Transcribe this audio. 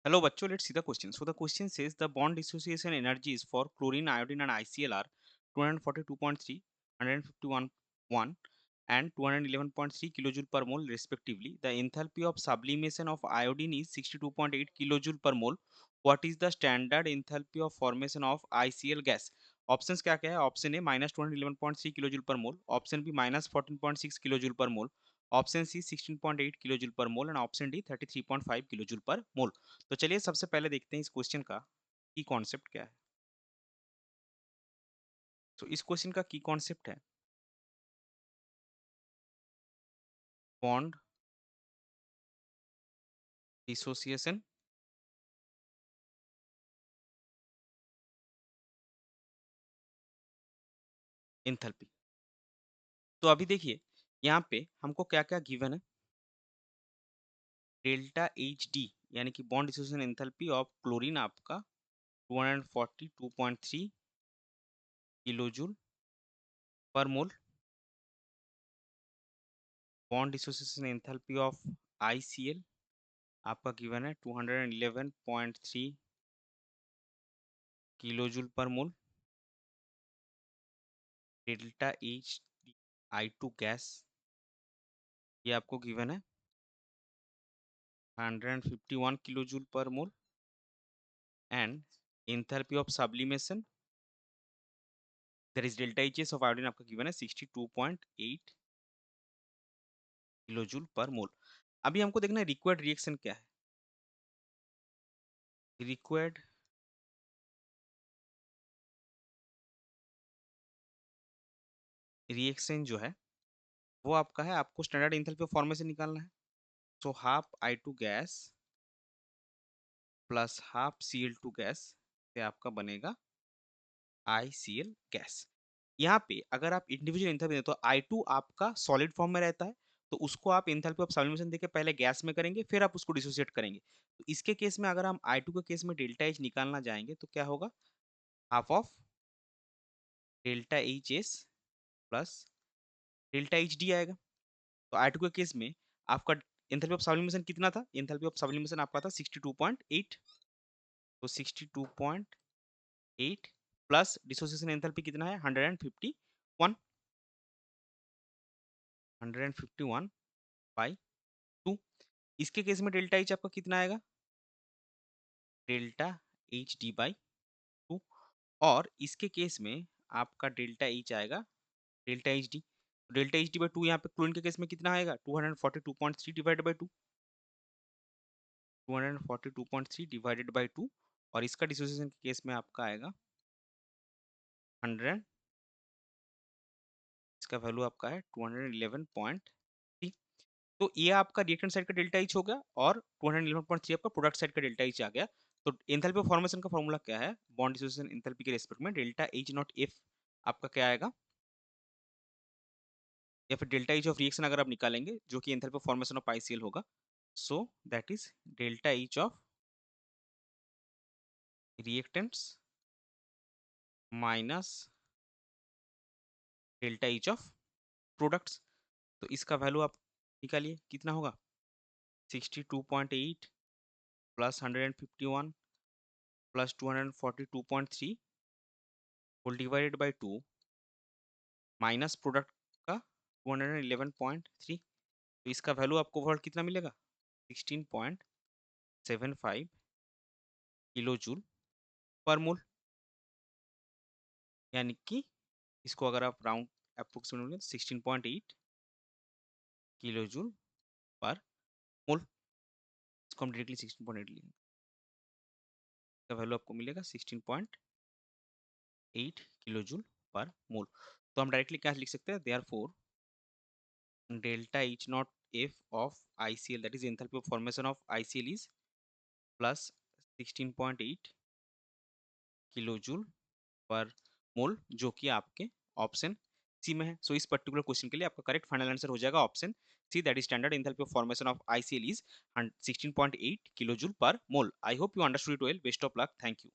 Hello, bachcho. Let's see the question. So the question says the bond dissociation energies for chlorine, iodine, and ICl are 242.3, 151.1, and 211.3 kilojoule per mole respectively. The enthalpy of sublimation of iodine is 62.8 kilojoule per mole. What is the standard enthalpy of formation of ICl gas? Options क्या क्या है? Option A -211.3 kilojoule per mole, option B -14.6 kilojoule per mole, option C 16.8 kilojoule per mole and option D 33.5 kilojoule per मोल। तो चलिए सबसे पहले देखते हैं इस क्वेश्चन का की कॉन्सेप्ट क्या है। तो इस क्वेश्चन का की कॉन्सेप्ट है बॉन्ड डिसोसिएशन एंथैल्पी। तो अभी देखिए यहाँ पे हमको क्या क्या गिवन है। डेल्टा एच डी यानी कि bond dissociation enthalpy of chlorine आपका 242.3 kilojoule per mole. Bond dissociation enthalpy of ICl आपका गिवन है 211.3 किलोजूल पर मोल। डेल्टा एच I2 गैस ये आपको गिवन है 151 kilojule per mole, and enthalpy of sublimation there is delta Hs of iodine आपका given है 62.8 kilojoule per मोल। अभी हमको देखना है रिक्वायर्ड रिएक्शन क्या है। रिक्वायर्ड रिएक्शन जो है वो आपका है, आपको स्टैंडर्ड एंथैल्पी ऑफ फॉर्मेशन निकालना है। So half I2 gas plus half Cl2 gas से आपका बनेगा ICl गैस। यहाँ पे अगर आप इंडिविजुअल एंथैल्पी दें तो I2 आपका सॉलिड फॉर्म में रहता है, तो उसको आप एंथैल्पी ऑफ सब्लिमेशन देके पहले गैस में करेंगे, फिर आप उसको डिसोसिएट करेंगे। तो इसके केस में अगर हम I2 के केस में डेल्टा एच निकालना जाएंगे तो क्या होगा, half of delta H S plus delta H D आएगा। तो I2 के केस में आपका एंथैल्पी ऑफ सब्लिमेशन कितना था? एंथैल्पी ऑफ सब्लिमेशन आपका था 62.8। तो 62.8 प्लस डिसोसिएशन एंथैल्पी कितना है 151, 151 बाई 2। इसके केस में डेल्टा एच आपका कितना आएगा? Delta H D by 2। और इसके केस में आपका डेल्टा एच आएगा delta H D. Delta H D by 2 यहाँ पे क्लोरीन के केस में कितना आएगा 242.3 डिवाइडेड बाई 2, 242.3 डिवाइडेड बाई 2। और इसका डिसोसिएशन के केस में आपका आएगा 100, इसका वैल्यू आपका है 211.3। तो ये आपका रिएक्टेंट साइड का डेल्टा एच हो गया और 211.3 आपका प्रोडक्ट साइड का डेल्टा एच आ गया। तो एंथैल्पी ऑफ फॉर्मेशन का फॉर्मूला क्या है बॉन्ड डिसोसिएशन एंथैल्पी के रेस्पेक्ट में? डेल्टा एच नॉट एफ आपका क्या आएगा, या फिर डेल्टा एच ऑफ रिएक्शन अगर आप निकालेंगे जो कि enthalpy of formation of ICl होगा, so that is delta H of reactants minus delta H of products. तो इसका वैल्यू आप निकालिए कितना होगा, 62.8 plus 151 plus 242.3 whole divided by 2 minus product का 211.3। तो इसका वैल्यू आपको ओवरऑल कितना मिलेगा 16.75 किलो जूल पर मोल। यानी कि इसको अगर आप राउंड अप्रोक्सीमेटली 16.8 किलो जूल पर मोल, इसको हम डायरेक्टली 16.8 लेंगे, इसका वैल्यू आपको मिलेगा 16.8 किलो जूल पर मोल। तो हम डायरेक्टली क्या लिख सकते हैं, therefore delta H not F of ICl that is enthalpy of formation of ICl is plus 16.8 kilojoule per मोल, जो कि आपके ऑप्शन सी में है। सो इस पर्टिकुलर क्वेश्चन के लिए आपका करेक्ट फाइनल आंसर हो जाएगा option C, that is standard enthalpy of formation of ICl is 16.8 kilojoule per mole. I hope you understood it well. Best of luck, thank you.